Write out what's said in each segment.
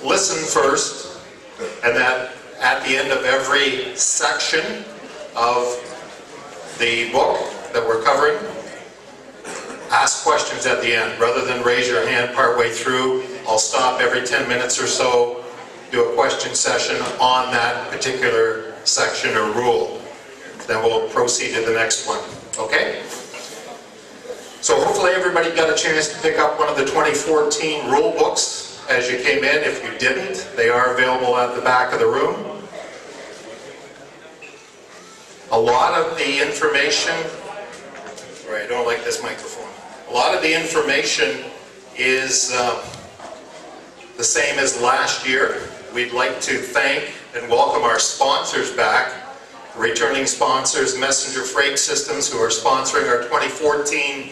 listen first, and that at the end of every section of the book that we're covering, ask questions at the end. Rather than raise your hand partway through, I'll stop every 10 minutes or so, do a question session on that particular section or rule. Then we'll proceed to the next one. Okay? So hopefully everybody got a chance to pick up one of the 2014 rule books as you came in. If you didn't, they are available at the back of the room. A lot of the information, sorry, I don't like this microphone. A lot of the information is the same as last year. We'd like to thank and welcome our sponsors back, returning sponsors, Messenger Freight Systems, who are sponsoring our 2014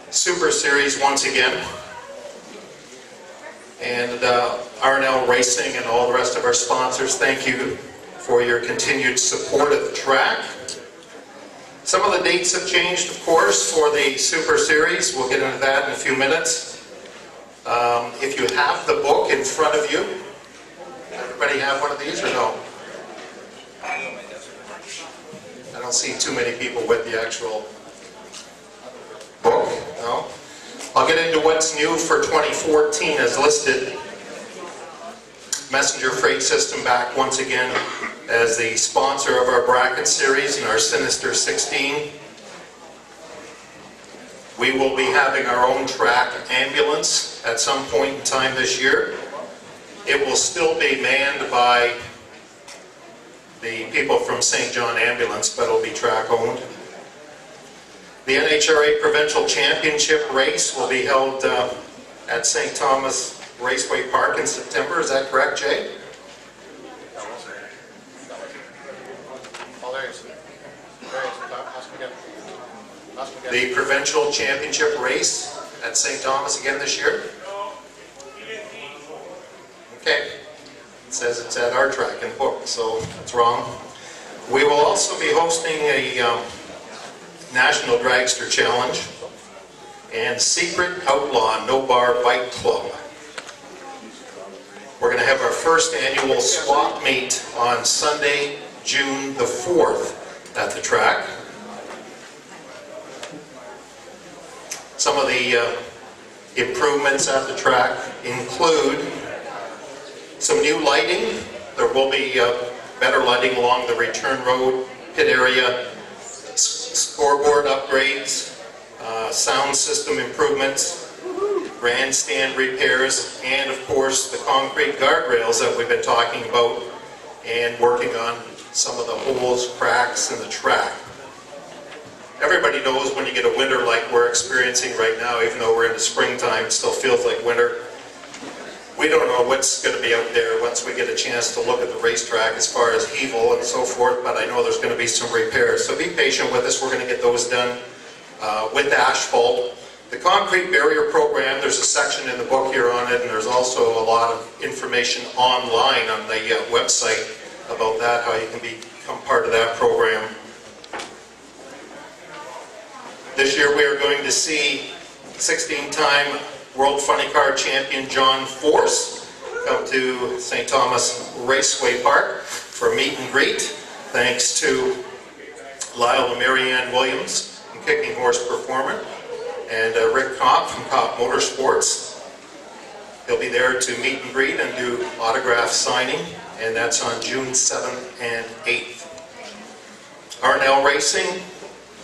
Super Series once again, and R&L Racing and all the rest of our sponsors. Thank you for your continued support of the track. Some of the dates have changed, of course, for the Super Series. We'll get into that in a few minutes. If you have the book in front of you, everybody have one of these or no? I don't see too many people with the actual book. No? I'll get into what's new for 2014 as listed. Messenger Freight System back once again as the sponsor of our bracket series and our Sinister 16. We will be having our own track ambulance at some point in time this year. It will still be manned by the people from St. John Ambulance, but it'll be track owned. The NHRA Provincial Championship race will be held at St. Thomas Raceway Park in September. Is that correct, Jay? The Provincial Championship race at St. Thomas again this year? Okay. It says it's at our track in the book, so that's wrong. We will also be hosting a National Dragster Challenge and Secret Outlaw No Bar Bike Club. We're going to have our first annual swap meet on Sunday, June the 4th at the track. Some of the improvements at the track include some new lighting. There will be better lighting along the return road, pit area, scoreboard upgrades, sound system improvements, grandstand repairs, and of course the concrete guardrails that we've been talking about and working on some of the holes, cracks in the track. Everybody knows when you get a winter like we're experiencing right now, even though we're in the springtime, it still feels like winter. We don't know what's going to be out there once we get a chance to look at the racetrack as far as hevel and so forth, but I know there's going to be some repairs. So be patient with us. We're going to get those done with asphalt. The concrete barrier program, there's a section in the book here on it, and there's also a lot of information online on the website about that, how you can become part of that program. This year we are going to see 16-time World Funny Car Champion John Force come to St. Thomas Raceway Park for a meet and greet, thanks to Lyle and Marianne Williams from Kicking Horse Performance and Rick Kopp from Kopp Motorsports. He'll be there to meet and greet and do autograph signing, and that's on June 7th and 8th. R&L Racing,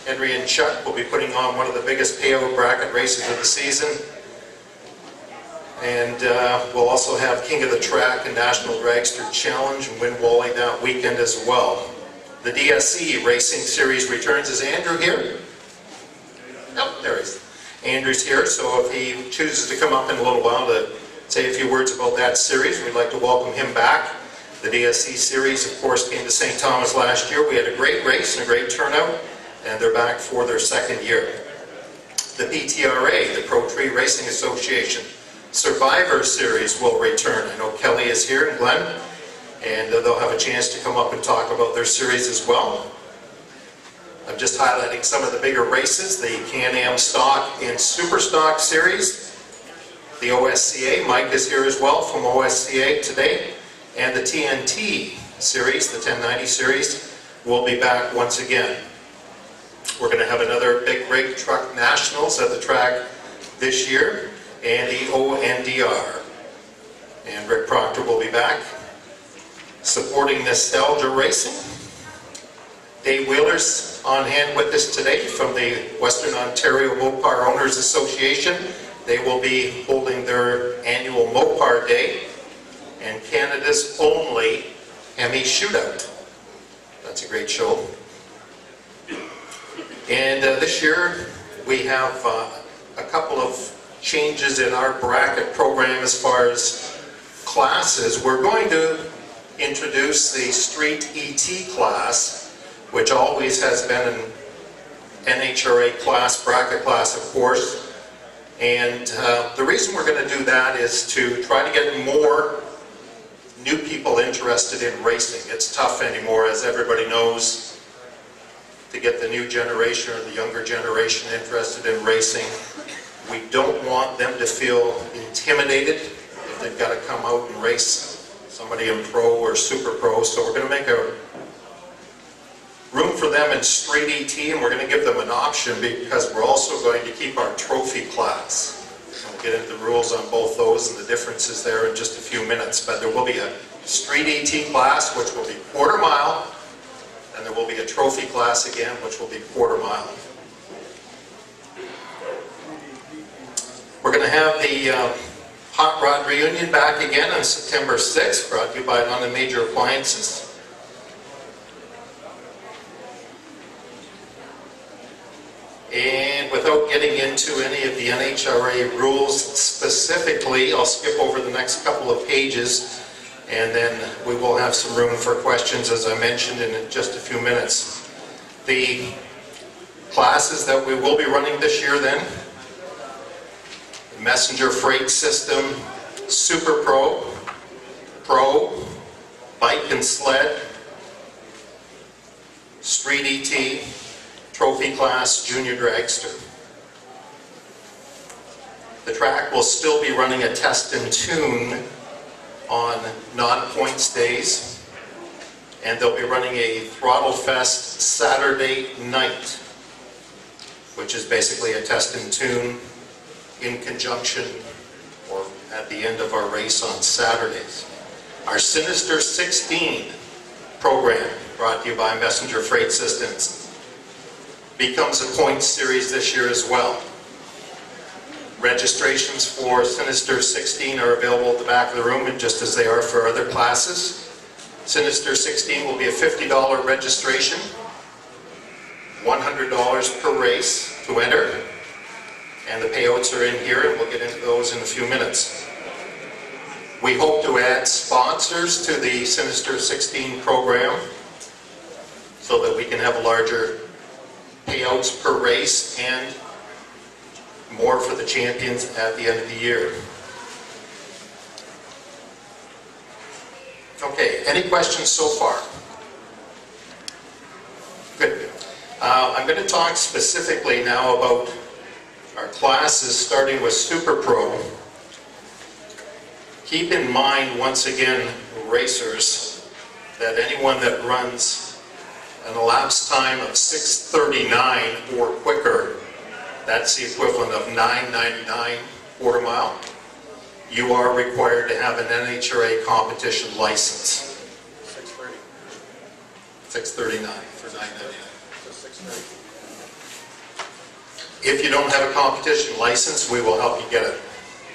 Henry and Chuck will be putting on one of the biggest payout bracket races of the season. And we'll also have King of the Track and National Dragster Challenge and Win Wally that weekend as well. The DSC Racing Series returns. Is Andrew here? Nope, there he is. Andrew's here, so if he chooses to come up in a little while to say a few words about that series, we'd like to welcome him back. The DSC Series, of course, came to St. Thomas last year. We had a great race and a great turnout, and they're back for their second year. The PTRA, the Pro Tree Racing Association Survivor Series will return. I know Kelly is here and Glenn, and they'll have a chance to come up and talk about their series as well. I'm just highlighting some of the bigger races, the Can-Am Stock and Super Stock Series. the OSCA. Mike is here as well from OSCA today. And the TNT series, the 1090 series, will be back once again. We're going to have another big rig truck nationals at the track this year, and the ONDR. And Rick Proctor will be back supporting Nostalgia Racing. Dave Wheeler's on hand with us today from the Western Ontario Mopar Owners Association. They will be holding their annual Mopar Day and Canada's only Hemi Shootout. That's a great show. And this year we have a couple of changes in our bracket program as far as classes. We're going to introduce the Street ET class, which always has been an NHRA class, bracket class of course. And the reason we're going to do that is to try to get more new people interested in racing. It's tough anymore, as everybody knows, to get the new generation or the younger generation interested in racing. We don't want them to feel intimidated if they've got to come out and race somebody in pro or super pro. So we're going to make a room for them in Street ET, and we're going to give them an option because we're also going to keep our trophy class. We'll get into the rules on both those and the differences there in just a few minutes, but there will be a Street ET class, which will be quarter mile, and there will be a trophy class again, which will be quarter mile. We're going to have the Hot Rod Reunion back again on September 6th, brought to you by London Major Appliances. And without getting into any of the NHRA rules specifically, I'll skip over the next couple of pages, and then we will have some room for questions, as I mentioned, in just a few minutes. The classes that we will be running this year then: Messenger Freight System, Super Pro, Pro, Bike and Sled, Street ET, Trophy Class, Junior Dragster. The track will still be running a test and tune on non-points days, and they'll be running a Throttle Fest Saturday night, which is basically a test and tune in conjunction or at the end of our race on Saturdays. Our Sinister 16 program, brought to you by Messenger Freight Systems, becomes a points series this year as well. Registrations for Sinister 16 are available at the back of the room, and just as they are for other classes. Sinister 16 will be a $50 registration, $100 per race to enter, and the payouts are in here, and we'll get into those in a few minutes. We hope to add sponsors to the Sinister 16 program so that we can have larger payouts per race and more for the champions at the end of the year. Okay, any questions so far? Good. I'm going to talk specifically now about our classes, starting with Super Pro. Keep in mind, once again, racers, that anyone that runs an elapsed time of 6:39 or quicker, that's the equivalent of 9:99 quarter mile, you are required to have an NHRA competition license. 6:30. 6:39 for 9:99. So 6:30. If you don't have a competition license, we will help you get it.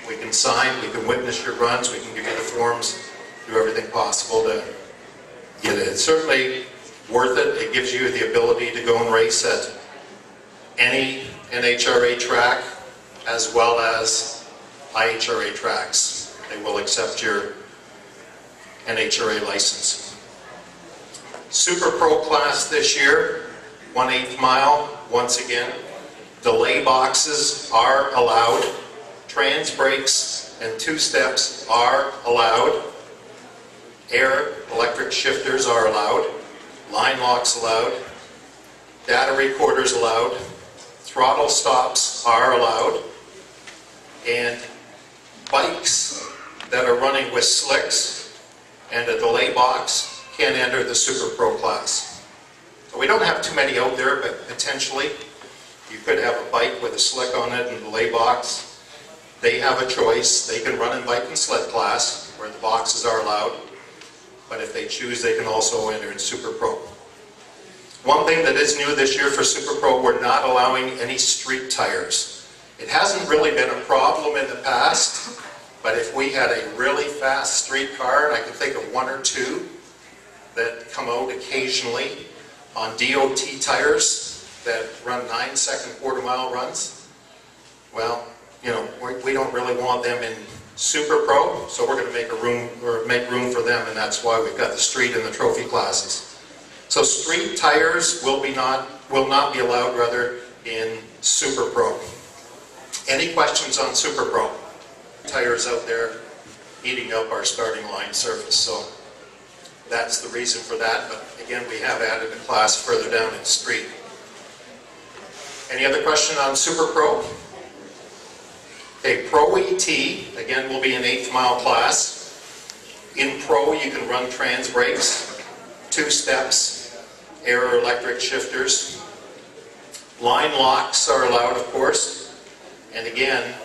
We can sign, we can witness your runs, we can give you the forms, do everything possible to get it. It's certainly worth it. It gives you the ability to go and race at any NHRA track as well as IHRA tracks. They will accept your NHRA license. Super Pro class this year, 1/8 mile, once again. Delay boxes are allowed. Trans brakes and two-steps are allowed. Air electric shifters are allowed. Line locks allowed. Data recorders allowed. Throttle stops are allowed. And bikes that are running with slicks and a delay box can enter the Super Pro class. So we don't have too many out there, but potentially you could have a bike with a slick on it and a delay box. They have a choice. They can run in bike and sled class where the boxes are allowed, but if they choose, they can also enter in Super Pro. One thing that is new this year for Super Pro, we're not allowing any street tires. It hasn't really been a problem in the past, but if we had a really fast street car, and I can think of one or two that come out occasionally on DOT tires that run 9-second quarter-mile runs, well, you know, we don't really want them in Super Pro, so we're going to make room for them, and that's why we've got the street and the trophy classes. So street tires will not be allowed rather in Super Pro. Any questions on Super Pro? Tires out there eating up our starting line surface, so that's the reason for that. But again, we have added a class further down in street. Any other question on Super Pro? Okay, Pro ET, again, will be an 8th mile class. In Pro, you can run trans brakes, 2 steps, air or electric shifters. Line locks are allowed, of course. And again,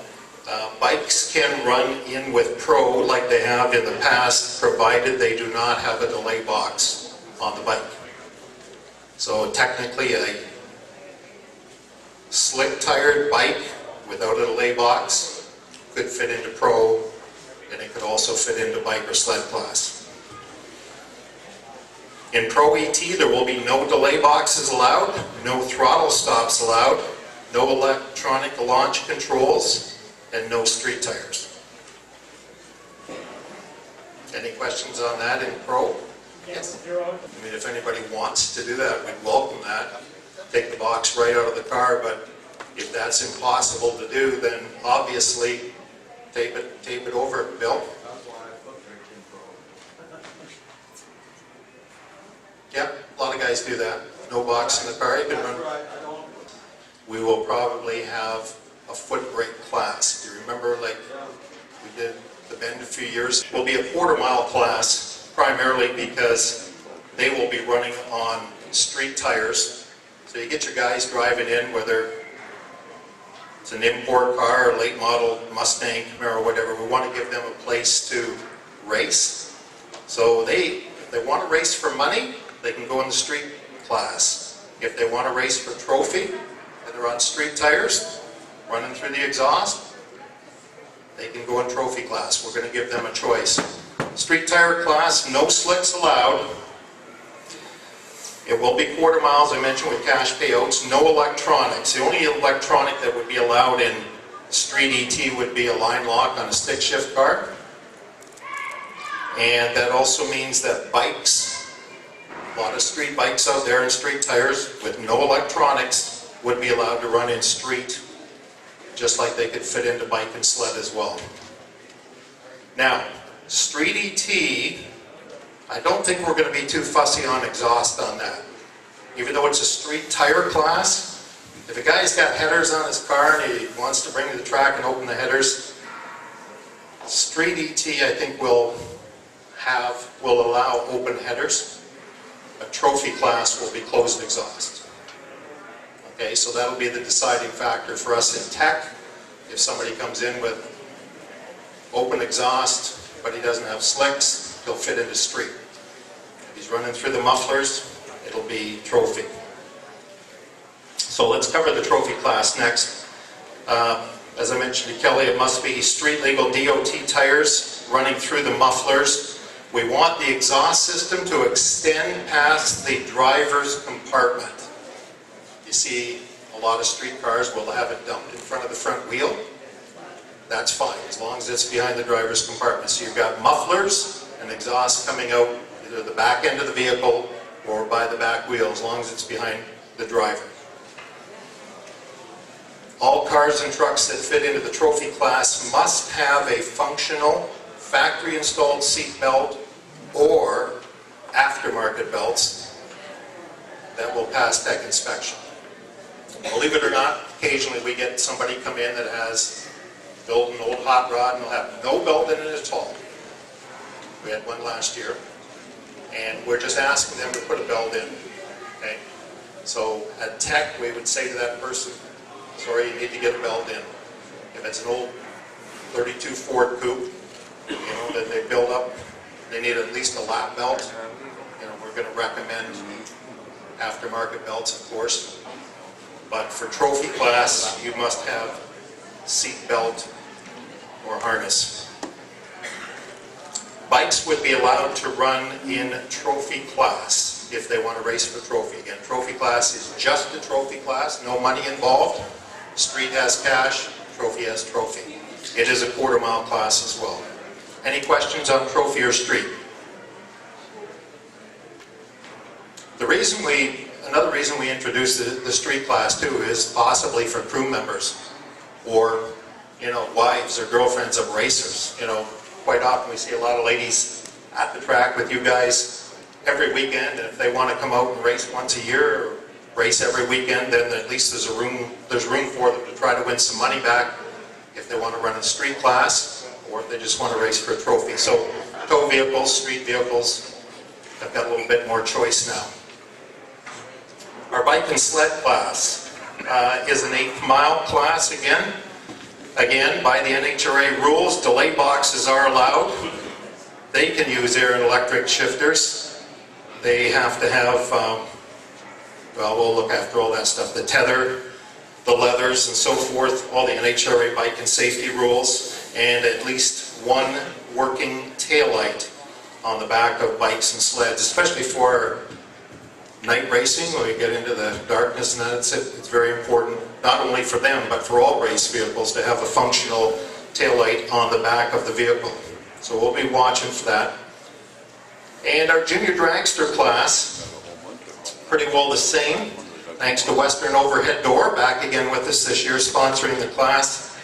bikes can run in with Pro like they have in the past, provided they do not have a delay box on the bike. So technically, a slick-tired bike without a delay box could fit into Pro, and it could also fit into bike or sled class. In Pro ET, there will be no delay boxes allowed, no throttle stops allowed, no electronic launch controls, and no street tires. Any questions on that in Pro? Yes. I mean, if anybody wants to do that, we'd welcome that. Take the box right out of the car, but if that's impossible to do, then obviously tape it over, Bill. Yeah, a lot of guys do that. No box in the car, you can run. We will probably have a foot brake class. Do you remember, like, we did the Bend a few years? It will be a quarter-mile class, primarily because they will be running on street tires. So you get your guys driving in, whether it's an import car, or late model Mustang, Camaro, whatever. We want to give them a place to race. So if they want to race for money, they can go in the street class. If they want to race for trophy, and they're on street tires, running through the exhaust, they can go in trophy class. We're going to give them a choice. Street tire class, no slicks allowed. It will be quarter miles, I mentioned, with cash payouts. No electronics. The only electronic that would be allowed in street ET would be a line lock on a stick shift car. And that also means that bikes, a lot of street bikes out there and street tires with no electronics would be allowed to run in street, just like they could fit into bike and sled as well. Now, street ET, I don't think we're going to be too fussy on exhaust on that. Even though it's a street tire class, if a guy's got headers on his car and he wants to bring to the track and open the headers, street ET I think will allow open headers. A trophy class will be closed exhaust. Okay, so that'll be the deciding factor for us in tech. If somebody comes in with open exhaust, but he doesn't have slicks, he'll fit into street. If he's running through the mufflers, it'll be trophy. So let's cover the trophy class next. As I mentioned to Kelly, it must be street legal DOT tires running through the mufflers. We want the exhaust system to extend past the driver's compartment. You see, a lot of street cars will have it dumped in front of the front wheel. That's fine, as long as it's behind the driver's compartment. So you've got mufflers and exhaust coming out either the back end of the vehicle or by the back wheel, as long as it's behind the driver. All cars and trucks that fit into the trophy class must have a functional factory-installed seat belt or aftermarket belts that will pass tech inspection. Believe it or not, occasionally we get somebody come in that has build an old hot rod and it'll have no belt in it at all. We had one last year, and we're just asking them to put a belt in. Okay? So at tech, we would say to that person, sorry, you need to get a belt in. If it's an old 32 Ford coupe, then they build up, they need at least a lap belt. We're going to recommend aftermarket belts, of course. But for trophy class, you must have seat belt or harness. Bikes would be allowed to run in trophy class if they want to race for trophy. Again, trophy class is just a trophy class, no money involved. Street has cash, trophy has trophy. It is a quarter-mile class as well. Any questions on trophy or street? Another reason we introduced the street class too is possibly for crew members or wives or girlfriends of racers. Quite often we see a lot of ladies at the track with you guys every weekend, and if they want to come out and race once a year or race every weekend, then at least there's room for them to try to win some money back if they want to run a street class or if they just want to race for a trophy. So tow vehicles, street vehicles have got a little bit more choice now. Our bike and sled class is an 8-mile class again. Again, by the NHRA rules, delay boxes are allowed. They can use air and electric shifters. They have to have, we'll look after all that stuff, the tether, the leathers and so forth, all the NHRA bike and safety rules, and at least one working taillight on the back of bikes and sleds, especially for night racing, when we get into the darkness and that, it's very important, not only for them, but for all race vehicles to have a functional taillight on the back of the vehicle. So we'll be watching for that. And our junior dragster class, pretty well the same, thanks to Western Overhead Door, back again with us this year, sponsoring the class.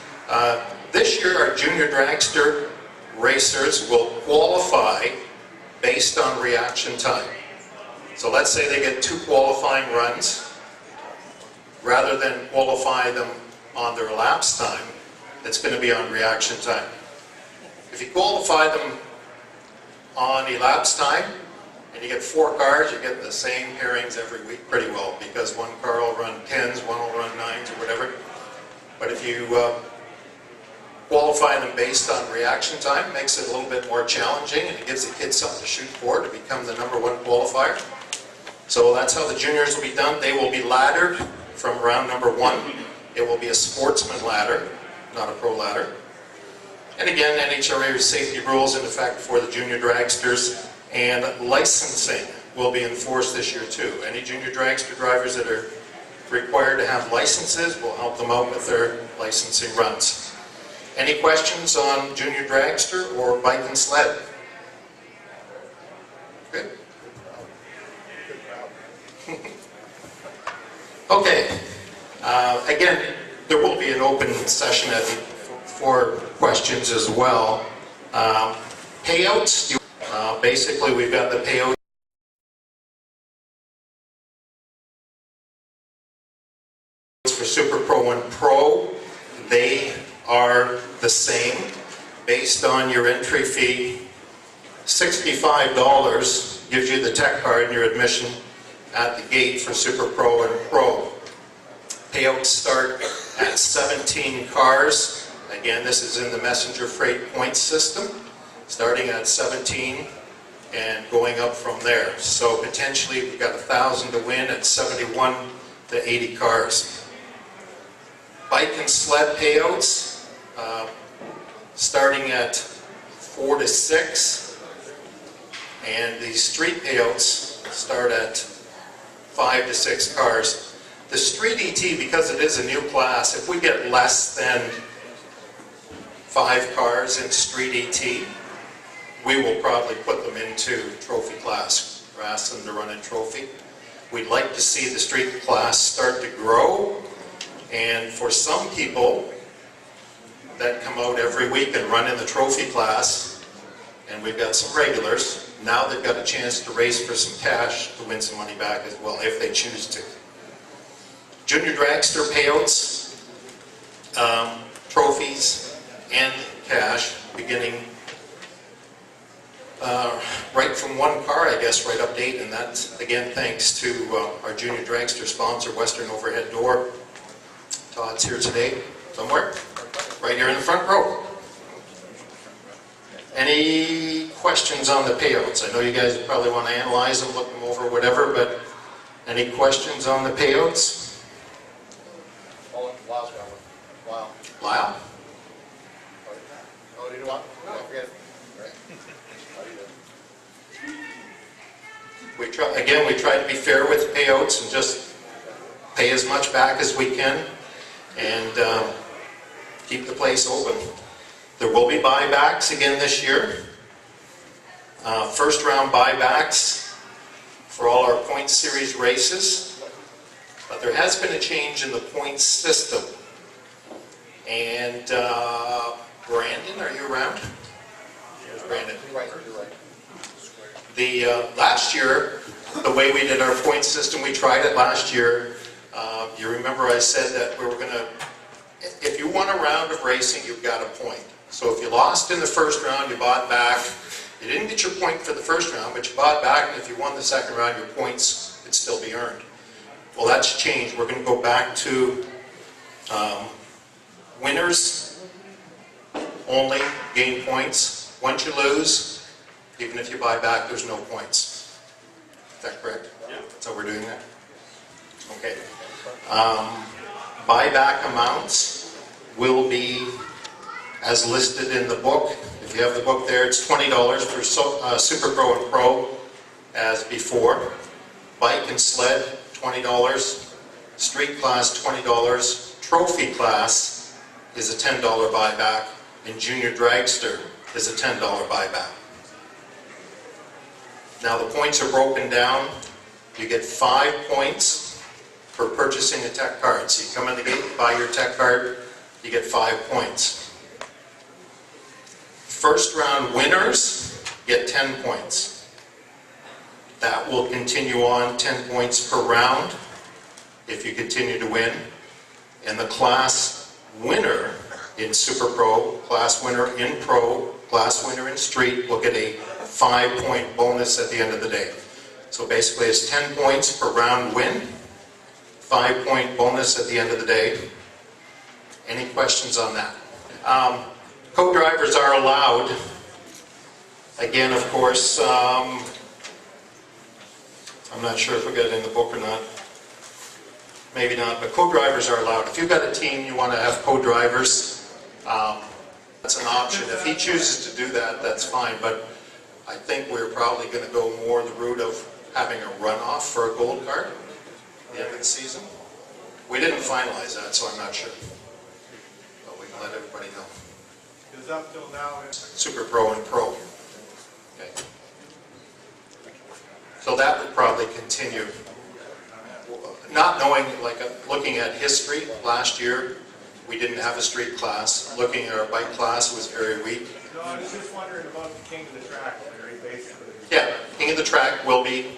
This year, our junior dragster racers will qualify based on reaction time. So let's say they get 2 qualifying runs. Rather than qualify them on their elapsed time, it's going to be on reaction time. If you qualify them on elapsed time, and you get 4 cars, you're getting the same pairings every week pretty well, because one car will run 10s, one will run 9s or whatever. But if you qualify them based on reaction time, it makes it a little bit more challenging, and it gives the kids something to shoot for to become the #1 qualifier. So that's how the juniors will be done. They will be laddered from round number 1. It will be a sportsman ladder, not a pro ladder. And again, NHRA safety rules in effect for the junior dragsters, and licensing will be enforced this year too. Any junior dragster drivers that are required to have licenses, will help them out with their licensing runs. Any questions on junior dragster or bike and sled? Good. Okay. Again, there will be an open session for questions as well. Payouts. Basically, we've got the payouts for Super Pro and Pro. They are the same based on your entry fee. $65 gives you the tech card and your admission at the gate for Super Pro and Pro. Payouts start at 17 cars. Again, this is in the Messenger Freight Points system, starting at 17 and going up from there. So potentially we've got 1,000 to win at 71 to 80 cars. Bike and sled payouts starting at 4 to 6, and the street payouts start at 5 to 6 cars. The street ET, because it is a new class, if we get less than 5 cars in street ET, we will probably put them into trophy class or ask them to run in trophy. We'd like to see the street class start to grow, and for some people that come out every week and run in the trophy class, and we've got some regulars, now they've got a chance to race for some cash to win some money back as well, if they choose to. Junior dragster payouts, trophies, beginning right from one car, I guess, right up to 8, and that's, again, thanks to our junior dragster sponsor, Western Overhead Door. Todd's here today, somewhere, right here in the front row. Any questions on the payouts? I know you guys probably want to analyze them, look them over, whatever, but any questions on the payouts? Oh, Lyle's got one. Lyle. Lyle? Oh, did you want? I forget. Right. How do you do? Again, we try to be fair with payouts and just pay as much back as we can and keep the place open. There will be buybacks again this year. First round buybacks for all our point series races. But there has been a change in the points system. And Brandon, are you around? Here's Brandon. You're right. The last year, the way we did our point system, we tried it last year. You remember I said that we were going to, if you won a round of racing, you've got a point. So if you lost in the first round, you bought back. You didn't get your point for the first round, but you bought back, and if you won the second round, your points could still be earned. Well, that's changed. We're going to go back to winners only gain points. Once you lose, even if you buy back, there's no points. Is that correct? Yeah. That's how we're doing that? Okay. Buyback amounts will be as listed in the book. If you have the book there, it's $20 for Super Pro and Pro as before. Bike and sled, $20. Street class, $20. Trophy class is a $10 buyback. And junior dragster is a $10 buyback. Now the points are broken down. You get 5 points for purchasing a tech card. So you come in the gate, buy your tech card, you get 5 points. First round winners get 10 points. That will continue on 10 points per round if you continue to win. And the class winner in Super Pro, class winner in Pro, class winner in Street will get a 5-point bonus at the end of the day. So basically it's 10 points per round win, 5-point bonus at the end of the day. Any questions on that? Co-drivers are allowed. Again, of course, I'm not sure if we got it in the book or not. Maybe not, but co-drivers are allowed. If you've got a team you want to have co-drivers, that's an option. If he chooses to do that, that's fine. But I think we're probably going to go more the route of having a runoff for a gold card at the end of the season. We didn't finalize that, so I'm not sure. But we can let everybody know. Because up till now, it's Super Pro and Pro. Okay. So that would probably continue. Not knowing, like looking at history, last year we didn't have a street class. Looking at our bike class was very weak. no, I was just wondering about the king of the track, Larry, basically. Yeah, King of the Track will be,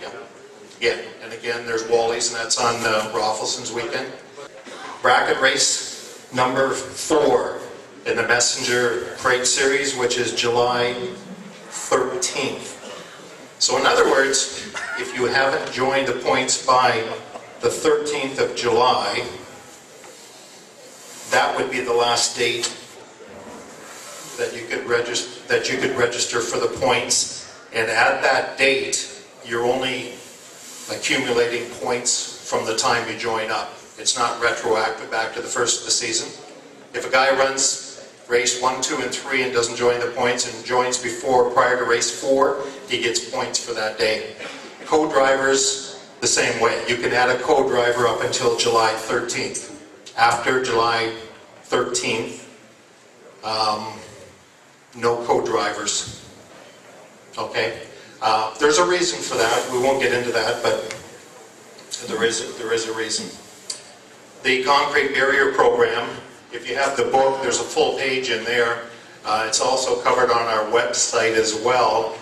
yeah. And again, there's Wally's, and that's on Rothelson's weekend. Bracket race number 4 in the Messenger Crate Series, which is July 13th. So in other words, if you haven't joined the points by the 13th of July, that would be the last date that you could register for the points. And at that date, you're only accumulating points from the time you join up. It's not retroactive back to the first of the season. If a guy runs race 1, 2, and 3 and doesn't join the points and joins prior to race 4, he gets points for that day. Co-drivers, the same way. You can add a co-driver up until July 13th. After July 13th, no co-drivers. Okay? There's a reason for that. We won't get into that, but there is a reason. The concrete barrier program, if you have the book, there's a full page in there. It's also covered on our website as well.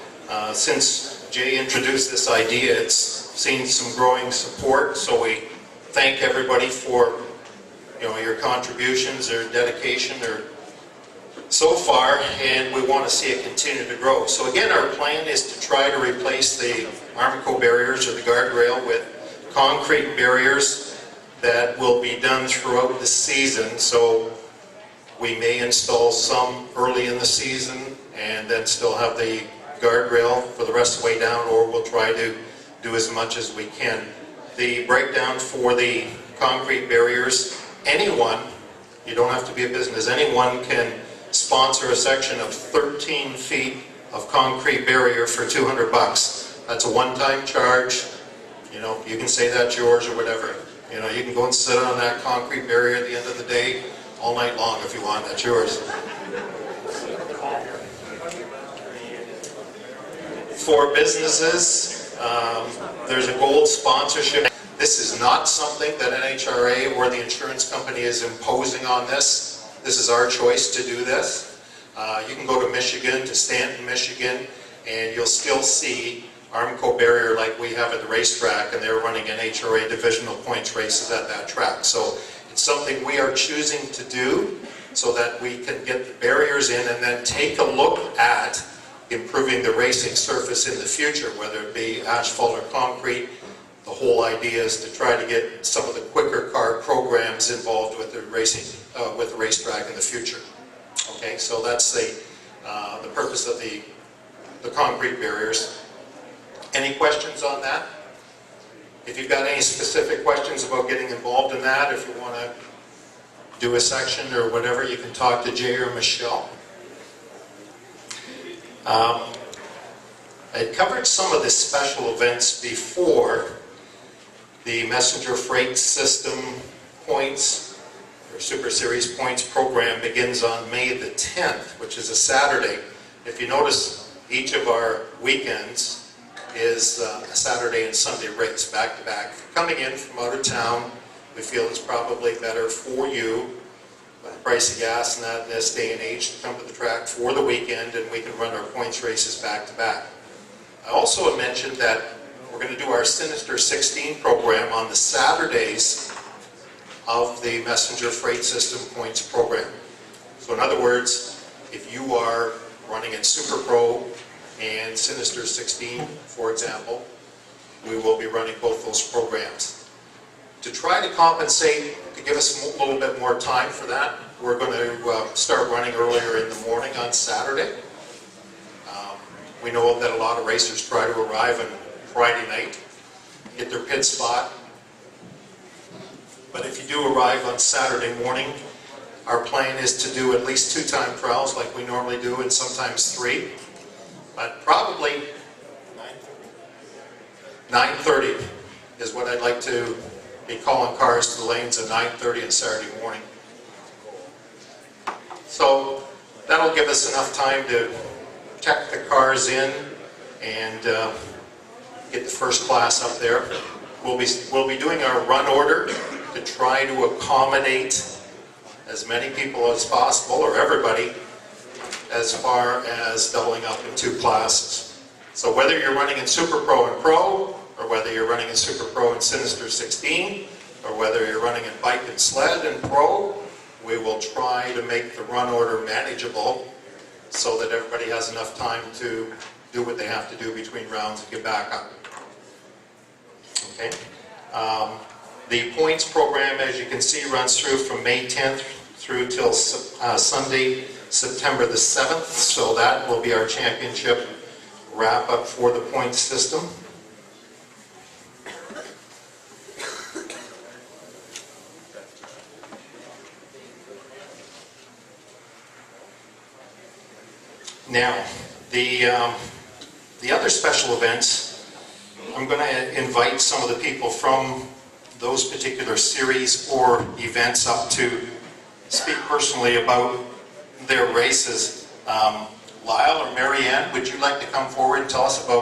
Since Jay introduced this idea, it's seen some growing support, so we thank everybody for your contributions or dedication or so far, and we want to see it continue to grow. So again, our plan is to try to replace the Armco barriers or the guardrail with concrete barriers that will be done throughout the season. So we may install some early in the season and then still have the guardrail for the rest of the way down, or we'll try to do as much as we can. The breakdown for the concrete barriers, anyone, you don't have to be a business, anyone can sponsor a section of 13 feet of concrete barrier for $200. That's a one-time charge. You know, you can say that's yours or whatever. You know, you can go and sit on that concrete barrier at the end of the day all night long if you want. That's yours. For businesses, there's a gold sponsorship. This is not something that NHRA or the insurance company is imposing on this. This is our choice to do this. You can go to Michigan, to Stanton, Michigan, and you'll still see Armco barrier like we have at the racetrack, and they're running NHRA divisional points races at that track. So it's something we are choosing to do so that we can get the barriers in and then take a look at improving the racing surface in the future, whether it be asphalt or concrete. The whole idea is to try to get some of the quicker car programs involved with the racing, with the racetrack in the future. Okay, so that's the purpose of the concrete barriers. Any questions on that? If you've got any specific questions about getting involved in that, if you want to do a section or whatever, you can talk to Jay or Michelle. I had covered some of the special events before. The Messenger Freight System points, or Super Series points program begins on May the 10th, which is a Saturday. If you notice, each of our weekends is a Saturday and Sunday race, back to back. If you're coming in from out of town, we feel it's probably better for you, by the price of gas and that in this day and age, to come to the track for the weekend, and we can run our points races back to back. I also had mentioned that we're going to do our Sinister 16 program on the Saturdays of the Messenger Freight System points program. So in other words, if you are running in Super Pro and Sinister 16, for example, we will be running both those programs. To try to compensate, to give us a little bit more time for that, we're going to start running earlier in the morning on Saturday. We know that a lot of racers try to arrive on Friday night, get their pit spot. But if you do arrive on Saturday morning, our plan is to do at least 2 time trials like we normally do, and sometimes 3. But probably 9:30 is what I'd like to be calling cars to the lanes at 9:30 on Saturday morning. So that'll give us enough time to check the cars in and get the first class up there. We'll be doing our run order to try to accommodate as many people as possible, or everybody, as far as doubling up in 2 classes. So whether you're running in Super Pro and Pro, or whether you're running in Super Pro and Sinister 16, or whether you're running in Bike and Sled and Pro, we will try to make the run order manageable so that everybody has enough time to do what they have to do between rounds and get back up. Okay. The points program, as you can see, runs through from May 10th through till Sunday, September the 7th. So that will be our championship wrap-up for the points system. Now, the other special events, I'm going to invite some of the people from those particular series or events up to speak personally about their races. Lyle or Marianne, would you like to come forward and tell us about